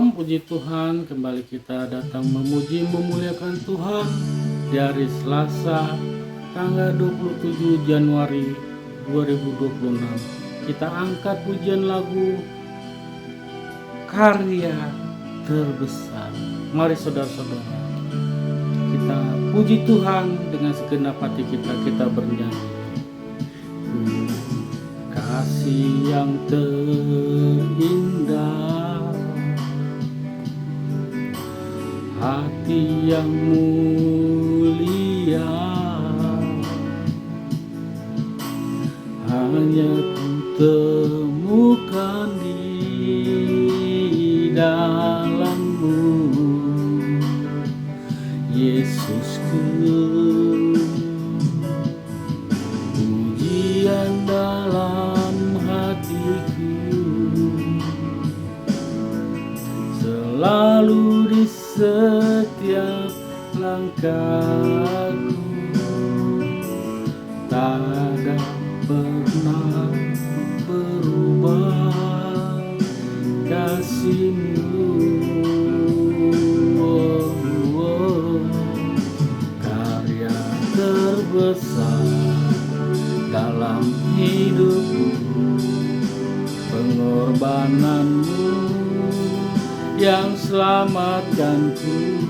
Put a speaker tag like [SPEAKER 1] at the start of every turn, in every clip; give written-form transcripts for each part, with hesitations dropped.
[SPEAKER 1] Shalom, puji Tuhan. Kembali kita datang memuji memuliakan Tuhan di hari Selasa tanggal 27 Januari 2026. Kita angkat pujian lagu Karya Terbesar. Mari saudara-saudara, kita puji Tuhan dengan segenap hati kita bernyanyi. Kasih yang terindah, hati yang mulia, hanya ku temukan di dalam-Mu, Yesusku. Pujian dalam hatiku selalu di setiap langkahku, tak ada pernah berubah kasih-Mu. Karya terbesar dalam hidupku, pengorbanan-Mu yang selamatkanku.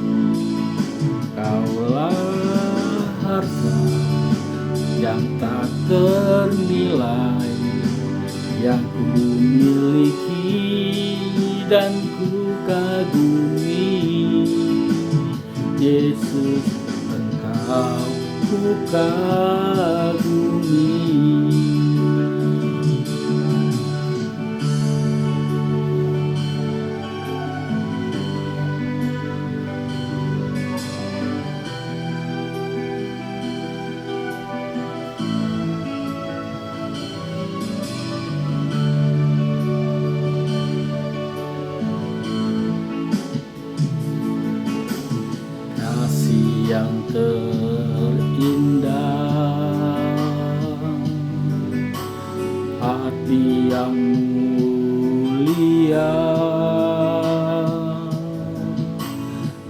[SPEAKER 1] Kaulah harta yang tak ternilai, yang ku miliki dan ku kagumi. Yesus, Engkau ku kagumi. Yang terindah, hati yang mulia,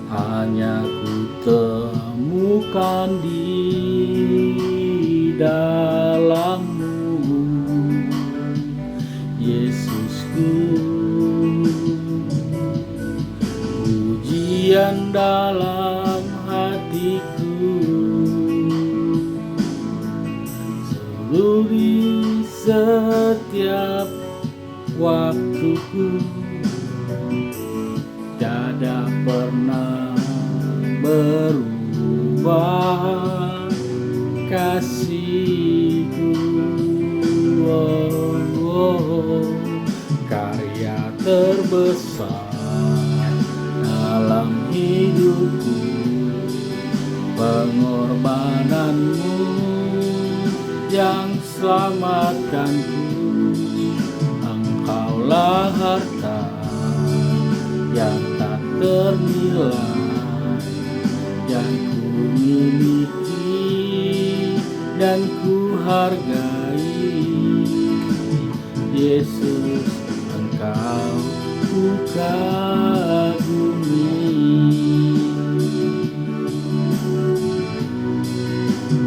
[SPEAKER 1] hanya ku temukan di dalam-Mu, Yesusku. Pujian dalam hatiku seluruh setiap waktuku, tiada pernah berubah kasih-Ku. Karya terbesar dalam hidupku, pengorbanan-Mu yang selamatkanku. Engkaulah harta yang tak ternilai, yang ku miliki dan ku hargai. Yesus, Engkau ku kagumi.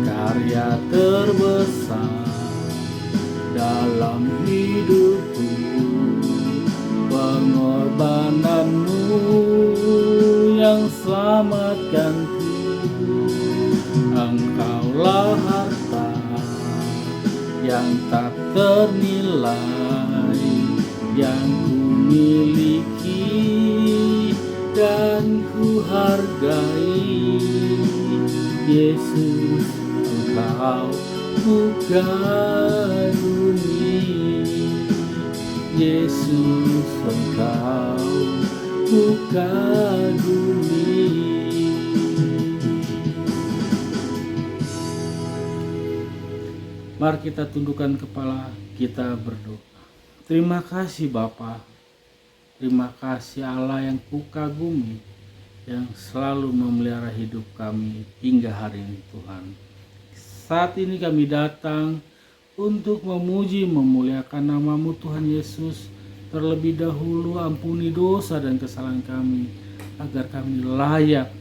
[SPEAKER 1] Karya terbesar dalam hidupku, pengorbanan-Mu yang selamatkanku. Engkaulah harta yang tak ternilai, yang ku miliki dan ku hargai. Yesus, Engkau ku kagumi. Yesus, Engkau ku kagumi. Mari kita tundukkan kepala, kita berdoa. Terima kasih Bapa, terima kasih Allah yang ku kagumi, yang selalu memelihara hidup kami hingga hari ini Tuhan. Saat ini kami datang untuk memuji memuliakan nama-Mu Tuhan Yesus, terlebih dahulu ampuni dosa dan kesalahan kami, agar kami layak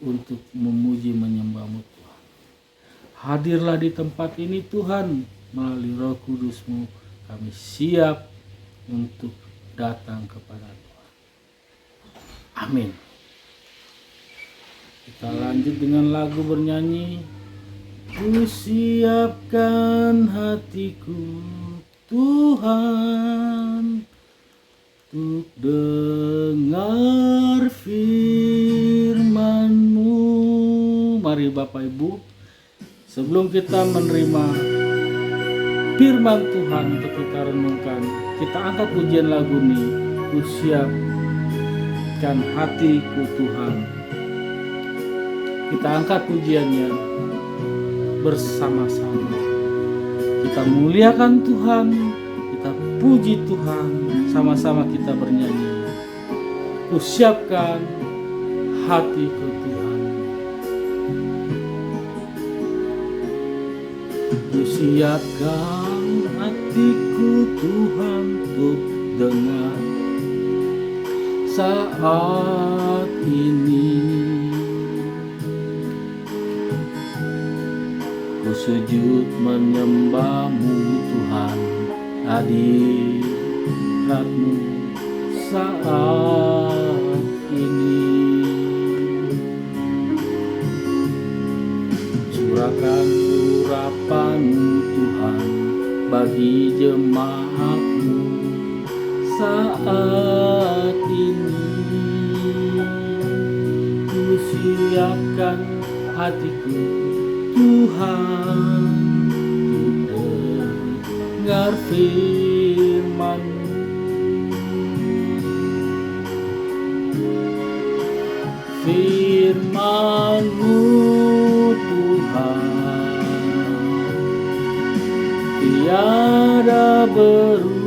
[SPEAKER 1] untuk memuji menyembah-Mu Tuhan. Hadirlah di tempat ini Tuhan, melalui Roh Kudus-Mu kami siap untuk datang kepada Tuhan. Amin. Kita lanjut dengan lagu bernyanyi. Ku siapkan hatiku Tuhan untuk dengar firman-Mu. Mari Bapak Ibu, sebelum kita menerima firman Tuhan untuk kita renungkan, kita angkat pujian lagu ini. Ku siapkan hatiku Tuhan. Kita angkat pujiannya bersama-sama. Kita muliakan Tuhan, kita puji Tuhan, sama-sama kita bernyanyi. Ku siapkan hatiku Tuhan. Ku siapkan hatiku Tuhan untuk dengar saat ini. Ku sujud menyembah-Mu Tuhan, hadirat-Mu saat ini. Curahkan urapan-Mu Tuhan bagi jemaat-Mu saat ini. Ku siapkan hatiku Tuhan untuk dengar firman-Mu. Firman-Mu Tuhan tiada berubah,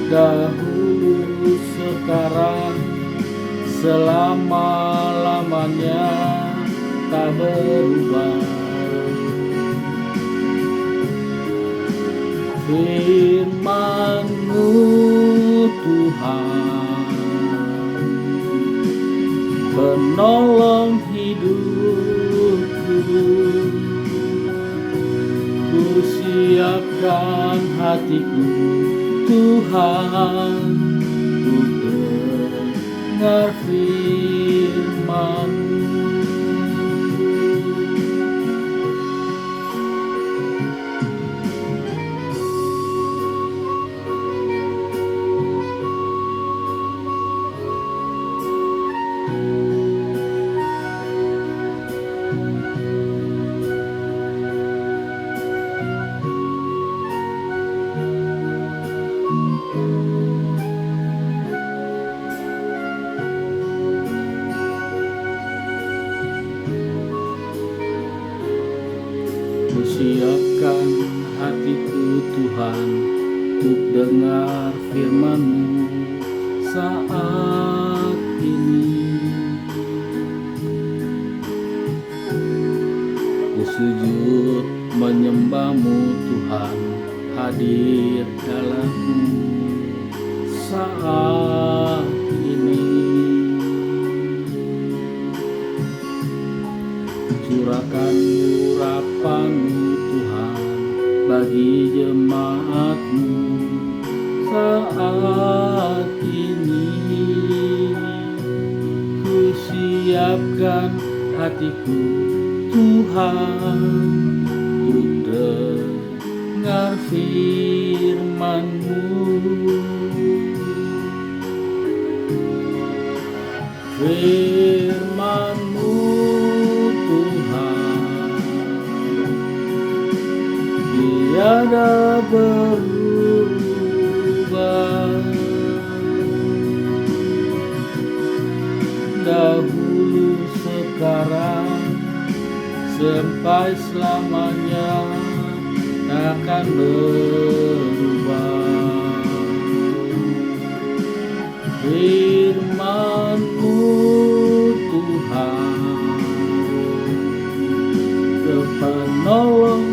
[SPEAKER 1] dahulu sekarang selama-lamanya tak berubah. Firman-Mu Tuhan penolong hidupku. Ku siapkan hatiku Tuhan untuk dengar firman-Mu. Ku siapkan hatiku Tuhan untuk dengar firman-Mu saat ini. Ku sujud menyembah-Mu Tuhan, hadir dalam-Mu saat ini. Curahkan urapan-Mu Tuhan bagi jemaat-Mu saat ini. Ku siapkan hatiku Tuhan untuk dengar firman-Mu. Firman-Mu Tuhan tiada berubah, dahulu sekarang sampai selamanya takkan berubah. Firman-Mu Tuhan penolong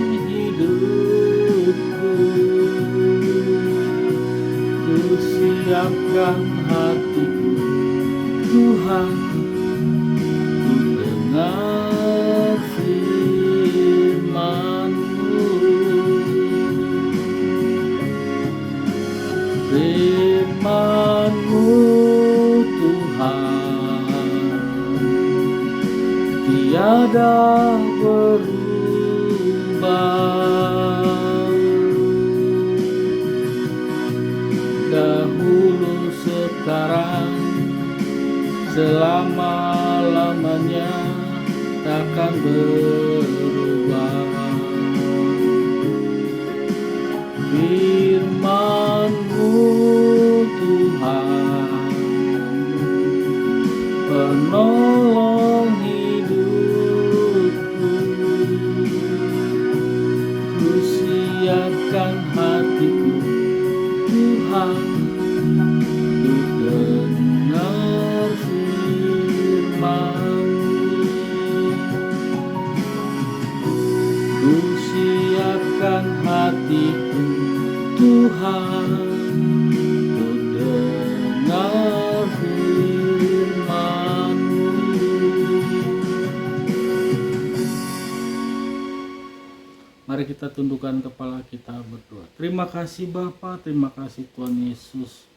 [SPEAKER 1] siapkan hatiku Tuhan untuk dengar firman-Mu. Firman-Mu Tuhan tiada berubah, dahulu sekarang selama-lamanya takkan berubah. Firman-Mu Tuhan penolong hidupku, ku siapkan hatiku Tuhan untuk dengar firman-Mu. Ku siapkan hatiku Tuhan untuk dengar firman-Mu. Mari kita tundukkan kepala kita berdoa. Terima kasih Bapa, terima kasih Tuhan Yesus.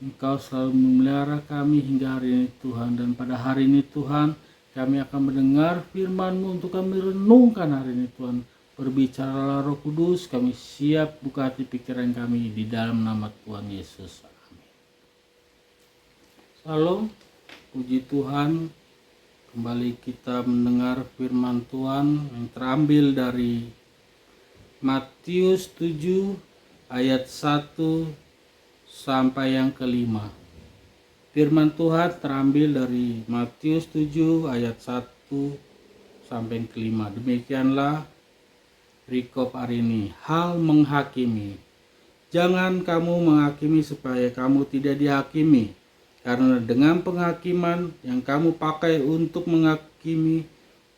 [SPEAKER 1] Engkau selalu memelihara kami hingga hari ini Tuhan. Dan pada hari ini Tuhan, kami akan mendengar firman-Mu untuk kami renungkan hari ini Tuhan. Berbicaralah Roh Kudus, kami siap buka hati pikiran kami di dalam nama Tuhan Yesus. Amin. Shalom, puji Tuhan. Kembali kita mendengar firman Tuhan yang terambil dari Matius 7 ayat 1 sampai yang kelima. Firman Tuhan terambil dari Matius 7 ayat 1 sampai yang kelima. Demikianlah perikop hari ini. Hal menghakimi. Jangan kamu menghakimi supaya kamu tidak dihakimi. Karena dengan penghakiman yang kamu pakai untuk menghakimi,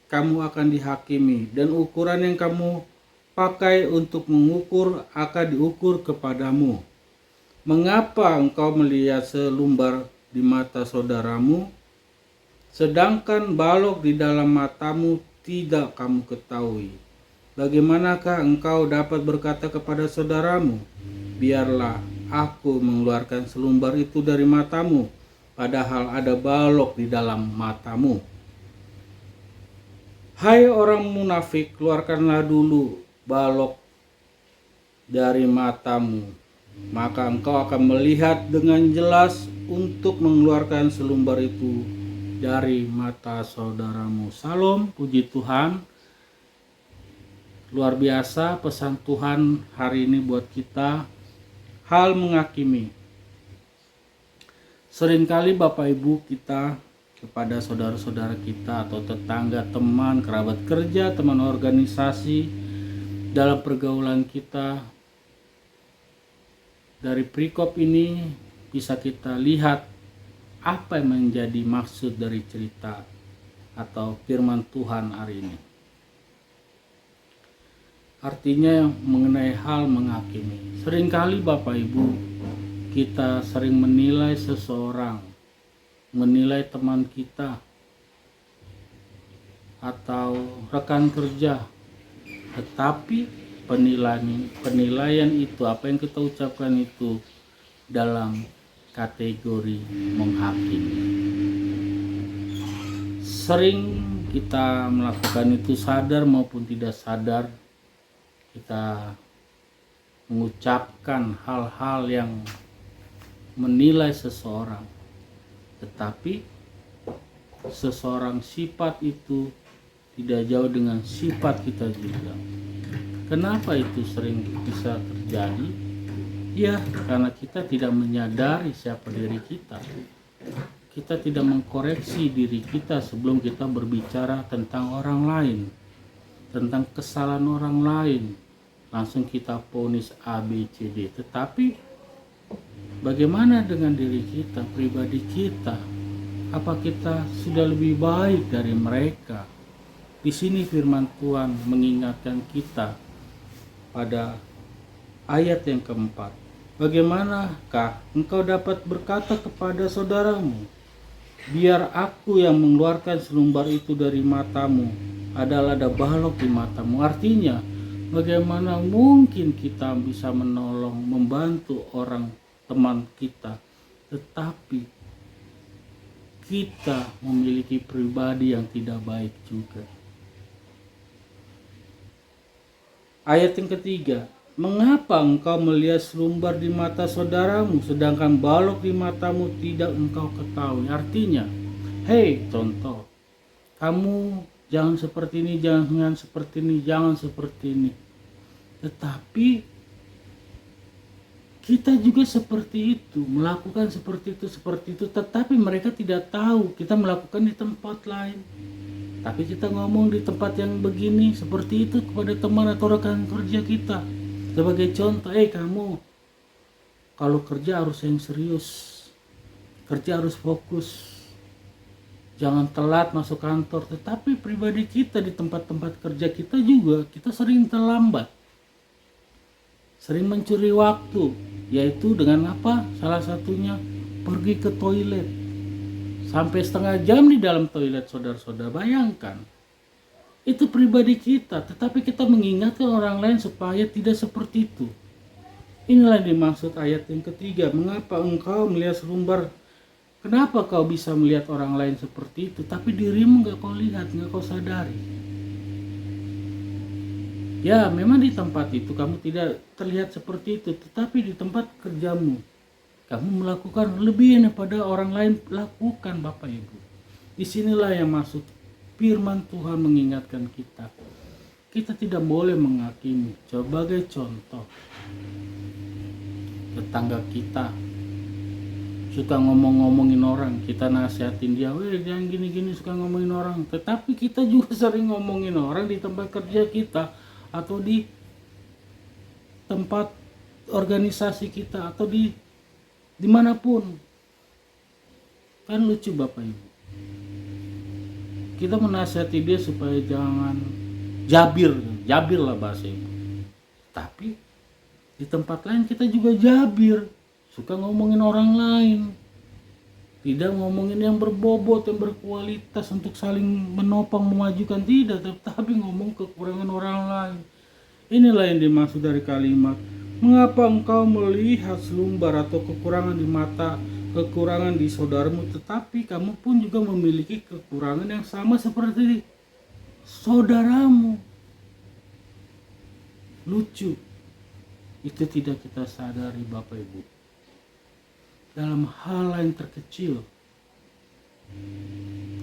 [SPEAKER 1] kamu akan dihakimi. Dan ukuran yang kamu pakai untuk mengukur akan diukur kepadamu. Mengapa engkau melihat selumbar di mata saudaramu, sedangkan balok di dalam matamu tidak kamu ketahui? Bagaimanakah engkau dapat berkata kepada saudaramu, biarlah aku mengeluarkan selumbar itu dari matamu, padahal ada balok di dalam matamu? Hai orang munafik, keluarkanlah dulu balok dari matamu, maka engkau akan melihat dengan jelas untuk mengeluarkan selumbar itu dari mata saudaramu. Salam, puji Tuhan. Luar biasa pesan Tuhan hari ini buat kita. Hal menghakimi. Seringkali Bapak Ibu kita kepada saudara-saudara kita atau tetangga, teman, kerabat kerja, teman organisasi, dalam pergaulan kita, dari perikop ini bisa kita lihat apa yang menjadi maksud dari cerita atau firman Tuhan hari ini. Artinya mengenai hal menghakimi. Seringkali Bapak Ibu kita sering menilai seseorang, menilai teman kita atau rekan kerja. Tetapi penilaian itu, apa yang kita ucapkan itu dalam kategori menghakimi. Sering kita melakukan itu sadar maupun tidak sadar. Kita mengucapkan hal-hal yang menilai seseorang. Tetapi seseorang sifat itu tidak jauh dengan sifat kita juga. Kenapa itu sering bisa terjadi? Ya, karena kita tidak menyadari siapa diri kita. Kita tidak mengkoreksi diri kita sebelum kita berbicara tentang orang lain, tentang kesalahan orang lain. Langsung kita vonis A, B, C, D. Tetapi bagaimana dengan diri kita, pribadi kita? Apa kita sudah lebih baik dari mereka? Di sini firman Tuhan mengingatkan kita pada ayat yang keempat. Bagaimanakah engkau dapat berkata kepada saudaramu, biar aku yang mengeluarkan selumbar itu dari matamu, adalah ada balok di matamu? Artinya, bagaimana mungkin kita bisa menolong, membantu orang teman kita, tetapi kita memiliki pribadi yang tidak baik juga. Ayat yang ketiga, mengapa engkau melihat selumbar di mata saudaramu, sedangkan balok di matamu tidak engkau ketahui? Artinya, hei contoh, kamu jangan seperti ini, jangan seperti ini, jangan seperti ini. Tetapi kita juga seperti itu, melakukan seperti itu, tetapi mereka tidak tahu kita melakukan di tempat lain. Tapi kita ngomong di tempat yang begini, seperti itu kepada teman atau rekan kerja kita. Sebagai contoh, kamu kalau kerja harus yang serius, kerja harus fokus, jangan telat masuk kantor. Tetapi pribadi kita di tempat-tempat kerja kita juga, kita sering terlambat, sering mencuri waktu, yaitu dengan apa? Salah satunya pergi ke toilet sampai setengah jam di dalam toilet. Saudara-saudara, bayangkan, itu pribadi kita, tetapi kita mengingatkan orang lain supaya tidak seperti itu. Inilah yang dimaksud ayat yang ketiga, mengapa engkau melihat selumbar? Kenapa kau bisa melihat orang lain seperti itu, tapi dirimu gak kau lihat, gak kau sadari? Ya, memang di tempat itu kamu tidak terlihat seperti itu, tetapi di tempat kerjamu kamu melakukan lebih daripada orang lain lakukan, Bapak Ibu. Disinilah yang maksud firman Tuhan mengingatkan kita. Kita tidak boleh menghakimi. Sebagai contoh, tetangga kita suka ngomong-ngomongin orang, kita nasihatin dia, jangan gini-gini, suka ngomongin orang. Tetapi kita juga sering ngomongin orang di tempat kerja kita, atau di tempat organisasi kita, atau dimanapun. Kan lucu, Bapak Ibu. Kita menasihati dia supaya jangan jabir lah bahasa Ibu. Tapi di tempat lain kita juga jabir, suka ngomongin orang lain, tidak ngomongin yang berbobot, yang berkualitas untuk saling menopang, memajukan, tidak, tapi ngomong kekurangan orang lain. Inilah yang dimaksud dari kalimat, mengapa engkau melihat selumbar atau kekurangan di mata, kekurangan di saudaramu, tetapi kamu pun juga memiliki kekurangan yang sama seperti saudaramu. Lucu, itu tidak kita sadari, Bapak Ibu. Dalam hal yang terkecil,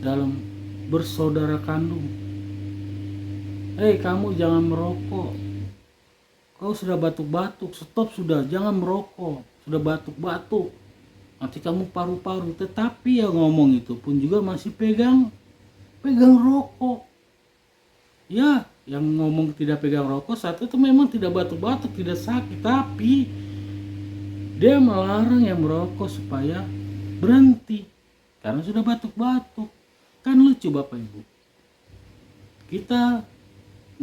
[SPEAKER 1] dalam bersaudara kandung, kamu jangan merokok, kau sudah batuk-batuk, stop sudah, jangan merokok, sudah batuk-batuk, nanti kamu paru-paru. Tetapi yang ngomong itu pun juga masih pegang rokok. Ya, yang ngomong tidak pegang rokok saat itu memang tidak batuk-batuk, tidak sakit, tapi dia melarang yang merokok supaya berhenti karena sudah batuk-batuk. Kan lucu, Bapak Ibu. Kita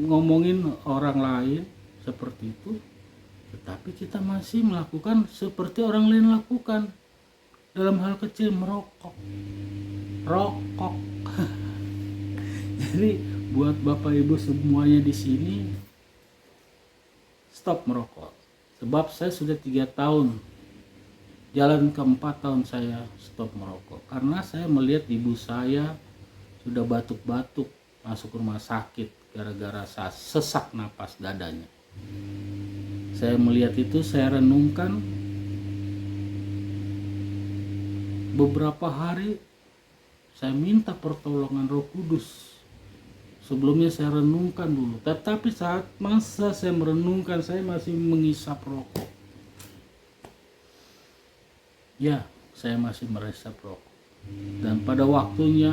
[SPEAKER 1] ngomongin orang lain seperti itu, tetapi kita masih melakukan seperti orang lain lakukan dalam hal kecil, merokok. Jadi buat Bapak Ibu semuanya di sini, stop merokok. Sebab saya sudah 3 tahun, jalan ke 4 tahun saya stop merokok. Karena saya melihat ibu saya sudah batuk-batuk, masuk rumah sakit gara-gara sesak napas dadanya. Saya melihat itu, saya renungkan beberapa hari, saya minta pertolongan Roh Kudus. Sebelumnya saya renungkan dulu, tetapi saat masa saya merenungkan, saya masih menghisap rokok. Ya, saya masih meresap rokok. Dan pada waktunya,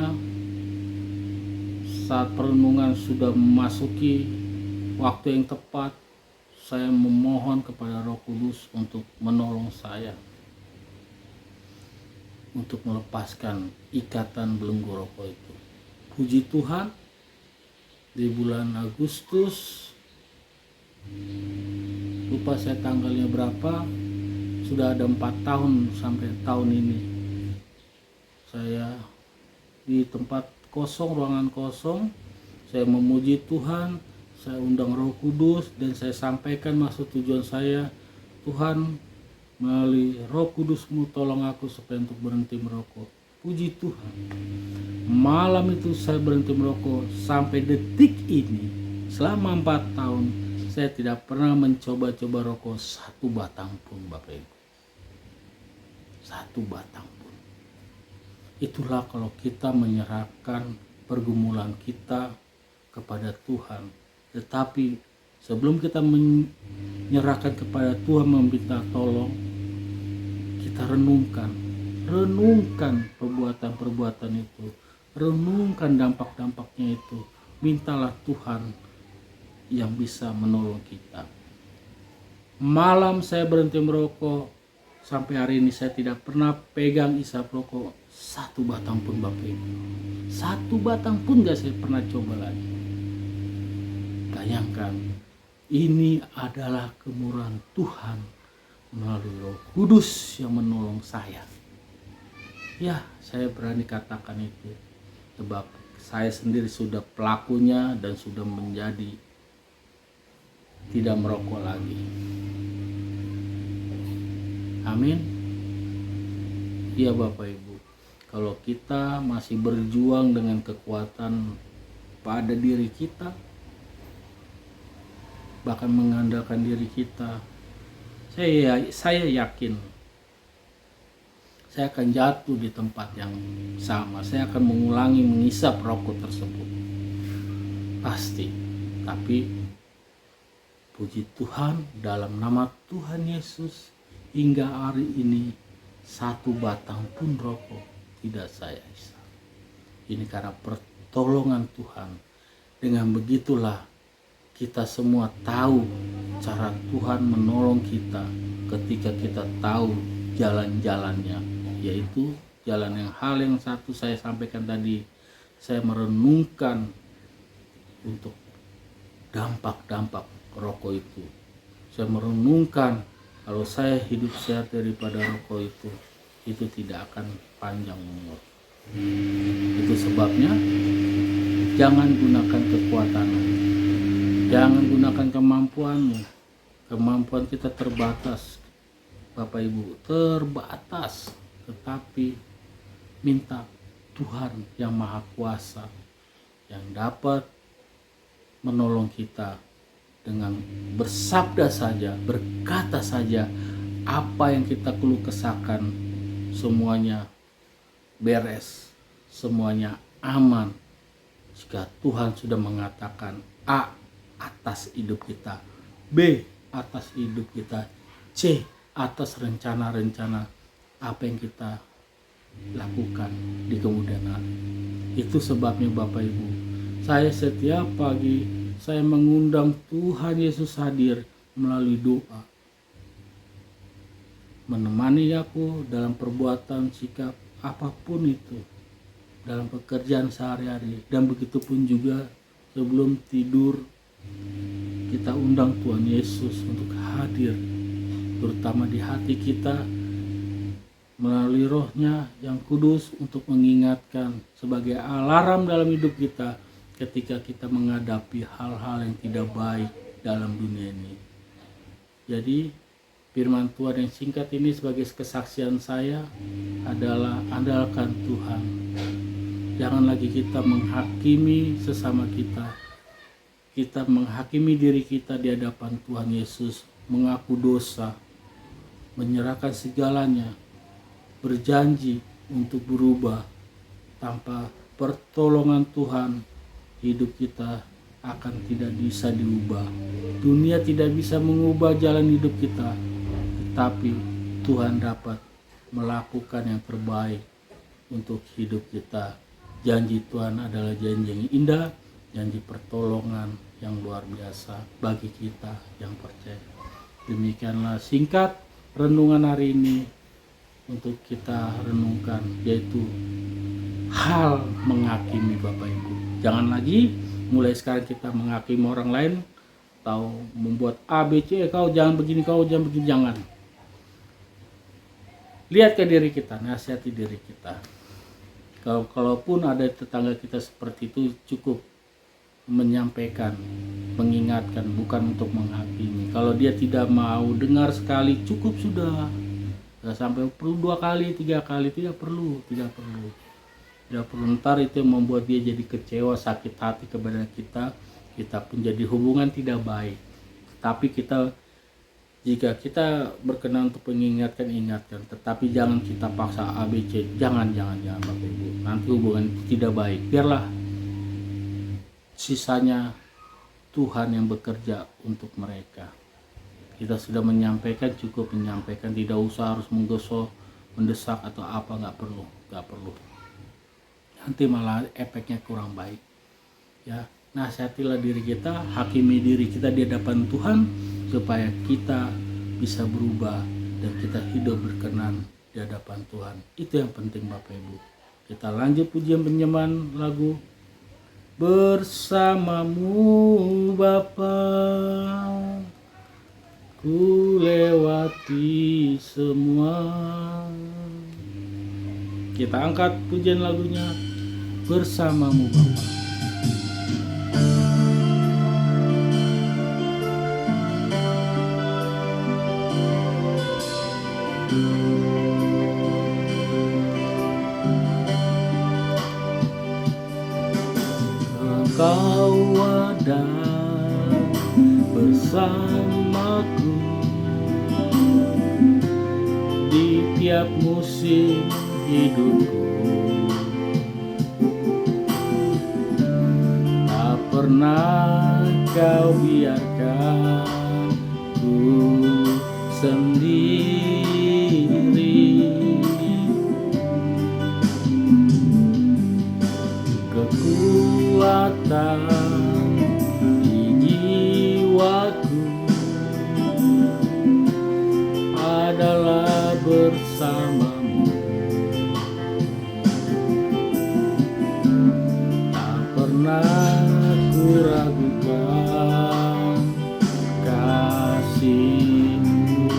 [SPEAKER 1] saat perenungan sudah memasuki waktu yang tepat, saya memohon kepada Roh Kudus untuk menolong saya, untuk melepaskan ikatan belenggu rokok itu. Puji Tuhan, di bulan Agustus, lupa saya tanggalnya berapa, sudah ada 4 tahun sampai tahun ini saya di tempat kosong, ruangan kosong, saya memuji Tuhan, saya undang Roh Kudus dan saya sampaikan maksud tujuan saya. Tuhan, melalui Roh Kudus-Mu tolong aku supaya untuk berhenti merokok. Puji Tuhan, malam itu saya berhenti merokok. Sampai detik ini selama 4 tahun saya tidak pernah mencoba-coba rokok satu batang pun, Bapak Ibu. Satu batang pun. Itulah kalau kita menyerahkan pergumulan kita kepada Tuhan. Tetapi sebelum kita menyerahkan kepada Tuhan meminta tolong, kita renungkan perbuatan-perbuatan itu, renungkan dampak-dampaknya itu. Mintalah Tuhan yang bisa menolong kita. Malam saya berhenti merokok, sampai hari ini saya tidak pernah pegang isap rokok satu batang pun, Bapak Ibu. Satu batang pun gak saya pernah coba lagi. Bayangkan, ini adalah kemurahan Tuhan melalui Roh Kudus yang menolong saya. Ya, saya berani katakan itu sebab saya sendiri sudah pelakunya dan sudah menjadi tidak merokok lagi. Amin. Ya Bapak Ibu, kalau kita masih berjuang dengan kekuatan pada diri kita, bahkan mengandalkan diri kita, saya yakin saya akan jatuh di tempat yang sama. Saya akan mengulangi mengisap rokok tersebut, pasti. Tapi puji Tuhan, dalam nama Tuhan Yesus, hingga hari ini satu batang pun rokok tidak saya isap. Ini karena pertolongan Tuhan. Dengan begitulah kita semua tahu cara Tuhan menolong kita ketika kita tahu jalan-jalannya, yaitu jalan yang hal yang satu saya sampaikan tadi. Saya merenungkan untuk dampak-dampak rokok itu. Saya merenungkan kalau saya hidup sehat daripada rokok itu tidak akan panjang umur. Itu sebabnya jangan gunakan kekuatanmu, jangan gunakan kemampuanmu. Kemampuan kita terbatas, Bapak Ibu, terbatas. Tetapi minta Tuhan yang Maha Kuasa yang dapat menolong kita dengan bersabda saja, berkata saja, apa yang kita keluh kesahkan semuanya beres, semuanya aman. Jika Tuhan sudah mengatakan A atas hidup kita, B atas hidup kita, C atas rencana-rencana apa yang kita lakukan di kemudian hari. Itu sebabnya Bapak Ibu, saya setiap pagi saya mengundang Tuhan Yesus hadir melalui doa, menemani aku dalam perbuatan sikap apapun itu, dalam pekerjaan sehari-hari. Dan begitu pun juga sebelum tidur, kita undang Tuhan Yesus untuk hadir, terutama di hati kita, melalui Roh-Nya yang kudus untuk mengingatkan sebagai alarm dalam hidup kita ketika kita menghadapi hal-hal yang tidak baik dalam dunia ini. Jadi firman Tuhan yang singkat ini sebagai kesaksian saya adalah andalkan Tuhan. Jangan lagi kita menghakimi sesama kita. Kita menghakimi diri kita di hadapan Tuhan Yesus, mengaku dosa, menyerahkan segalanya, berjanji untuk berubah. Tanpa pertolongan Tuhan, hidup kita akan tidak bisa diubah. Dunia tidak bisa mengubah jalan hidup kita, tetapi Tuhan dapat melakukan yang terbaik untuk hidup kita. Janji Tuhan adalah janji yang indah, janji pertolongan yang luar biasa bagi kita yang percaya. Demikianlah singkat renungan hari ini untuk kita renungkan, yaitu hal menghakimi Bapak Ibu. Jangan lagi mulai sekarang kita menghakimi orang lain atau membuat A, B, C, kau jangan begini, kau jangan begini, jangan. lihat ke diri kita, nasihati diri kita. Kalaupun ada tetangga kita seperti itu, cukup menyampaikan, mengingatkan, bukan untuk menghakimi. Kalau dia tidak mau dengar sekali, cukup sudah. Tidak sampai perlu 2 kali, 3 kali, tidak perlu. Ntar itu yang membuat dia jadi kecewa, sakit hati kepada kita pun jadi hubungan tidak baik. Tapi jika kita berkenan untuk mengingatkan, tetapi jangan kita paksa ABC, jangan Bapak Ibu, nanti hubungan tidak baik. Biarlah sisanya Tuhan yang bekerja untuk mereka. Kita sudah menyampaikan, cukup menyampaikan, tidak usah harus menggosok, mendesak atau apa, nggak perlu. Nanti malah efeknya kurang baik. Ya, nasihatilah diri kita, hakimi diri kita di hadapan Tuhan, supaya kita bisa berubah dan kita hidup berkenan di hadapan Tuhan. Itu yang penting Bapak Ibu. Kita lanjut pujian penyembahan lagu Bersamamu Bapa, ku lewati semua. Kita angkat pujian lagunya Bersamamu Bapa. Engkau ada bersamaku di tiap musim hidupku. Tak pernah kau biarkan ku sendiri. Kekuatan di jiwaku adalah bersamamu. Tak pernah ku ragukan kasih-Mu.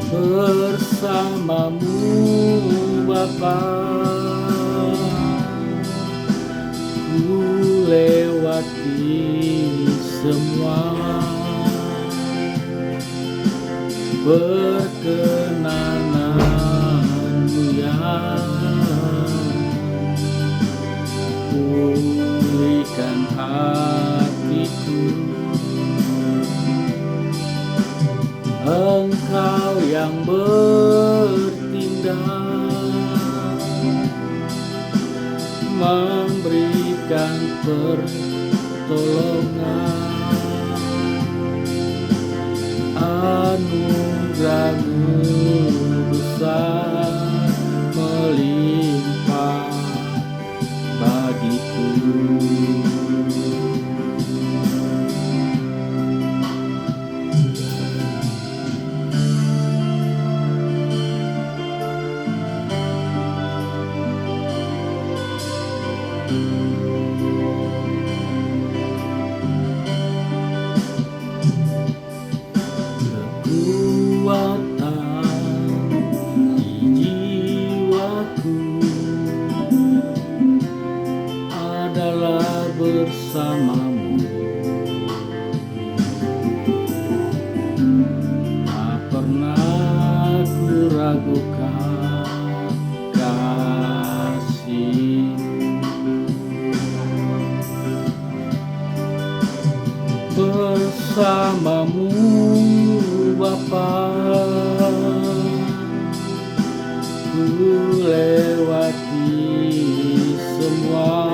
[SPEAKER 1] Bersamamu Bapa, ku lewati semua. Perkenanan-Mu yang pulihkan hatiku. Engkau yang bertindak memberikan pertolongan. Anugerah-Mu besar melimpah bagiku. Bersamamu, tak pernah ku ragukan kasih. Bersamamu Bapa, ku lewati semua.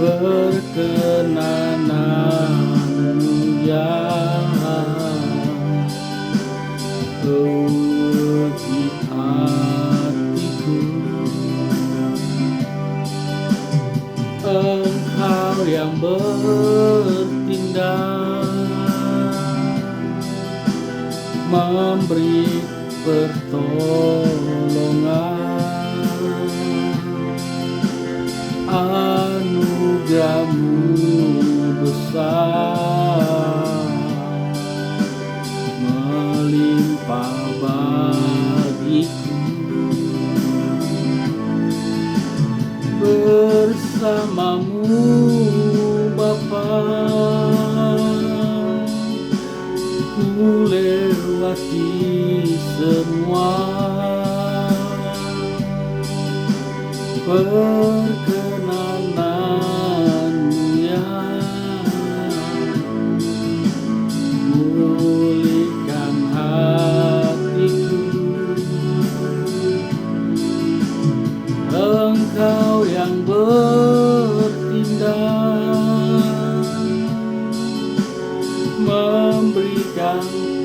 [SPEAKER 1] Perkenanan-Mu yang uji hatiku. Engkau yang bertindak memberi pertolongan. Anugerah-Mu besar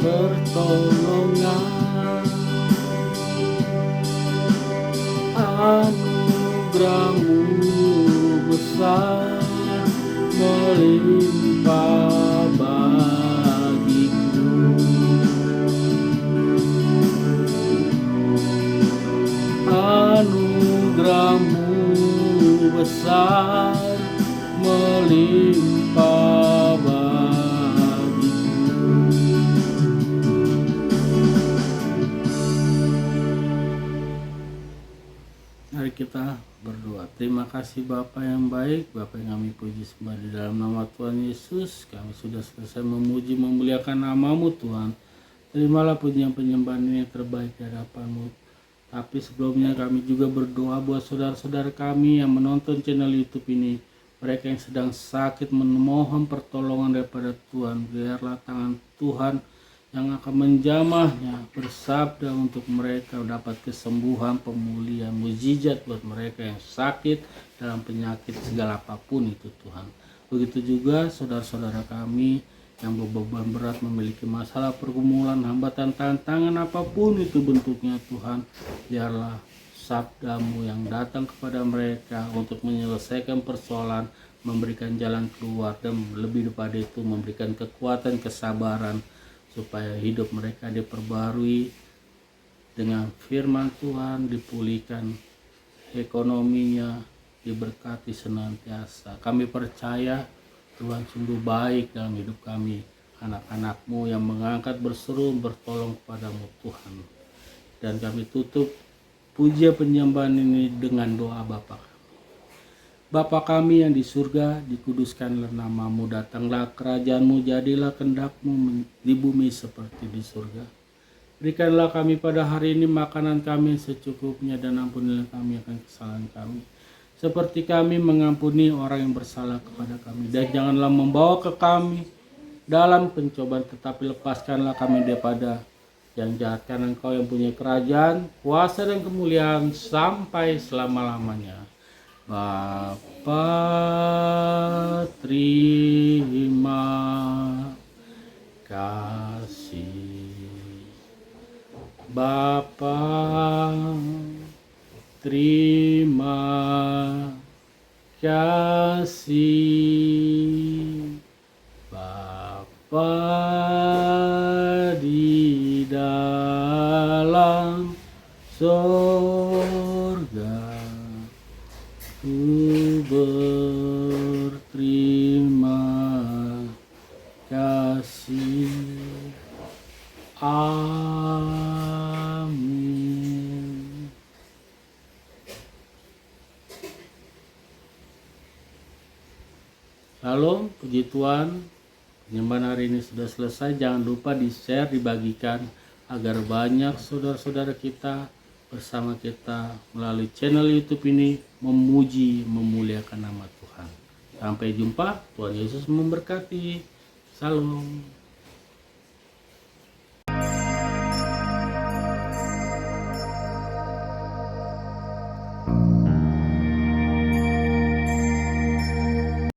[SPEAKER 1] pertolongan, anugerah-Mu besar melimpah bagiku. Anugerah-Mu besar melimpah bagiku. Mari kita berdoa. Terima kasih Bapa yang baik, Bapa yang kami puji sembah di dalam nama Tuhan Yesus. Kami sudah selesai memuji memuliakan nama-Mu Tuhan. Terimalah pujian penyembahan ini yang terbaik di hadapan-Mu. Tapi sebelumnya kami juga berdoa buat saudara-saudara kami yang menonton channel YouTube ini. Mereka yang sedang sakit memohon pertolongan daripada Tuhan. Biarlah tangan Tuhan yang akan menjamahnya bersabda untuk mereka dapat kesembuhan, pemulihan, mukjizat buat mereka yang sakit dalam penyakit segala apapun itu Tuhan. Begitu juga saudara-saudara kami yang beban berat, memiliki masalah, pergumulan, hambatan, tantangan apapun itu bentuknya Tuhan. Biarlah sabda-Mu yang datang kepada mereka untuk menyelesaikan persoalan, memberikan jalan keluar, dan lebih daripada itu memberikan kekuatan, kesabaran, supaya hidup mereka diperbarui dengan firman Tuhan, dipulihkan ekonominya, diberkati senantiasa. Kami percaya Tuhan sungguh baik dalam hidup kami, anak-anak-Mu yang mengangkat berseru bertolong kepada-Mu Tuhan. Dan kami tutup puja penyembahan ini dengan doa Bapa kami. Bapa kami yang di surga, dikuduskanlah nama-Mu, datanglah kerajaan-Mu, jadilah kehendak-Mu di bumi seperti di surga. Berikanlah kami pada hari ini makanan kami secukupnya, dan ampunilah kami akan kesalahan kami, seperti kami mengampuni orang yang bersalah kepada kami. Dan janganlah membawa ke kami dalam pencobaan, tetapi lepaskanlah kami daripada yang jahat, karena Engkau yang punya kerajaan, kuasa dan kemuliaan sampai selama-lamanya. Bapa, terima kasih. Bapa, terima kasih. Bapa di dalam surga, ku berterima kasih. Amin. Shalom, puji Tuhan. Penyembahan hari ini sudah selesai. Jangan lupa di-share, dibagikan agar banyak saudara-saudara kita bersama kita melalui channel YouTube ini memuji, memuliakan nama Tuhan. Sampai jumpa, Tuhan Yesus memberkati. Salam.